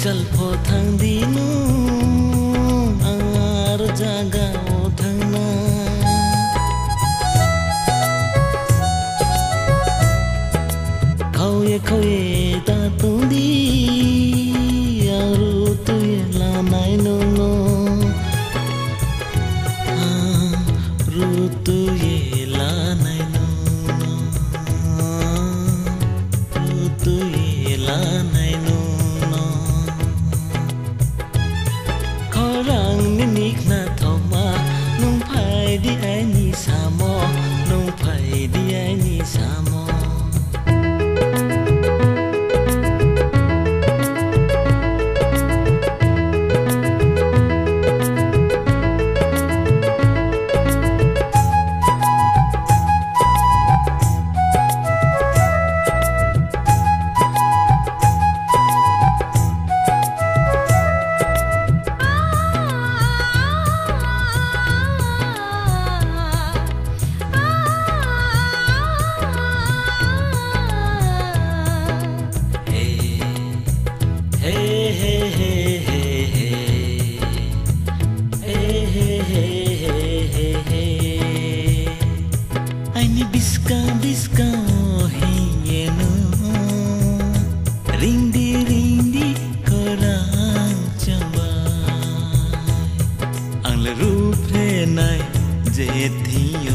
Jalpo thang dinu angar jaga thang na khau ye ta tu di aru tu ye la nai no no ru tu ye la nai no no ru tu ye la nai no na thoma nung phai di ai ni samo nung phai di ai ni samo Biska hingeno ringdi korang chambai ang le rup nai je thiyo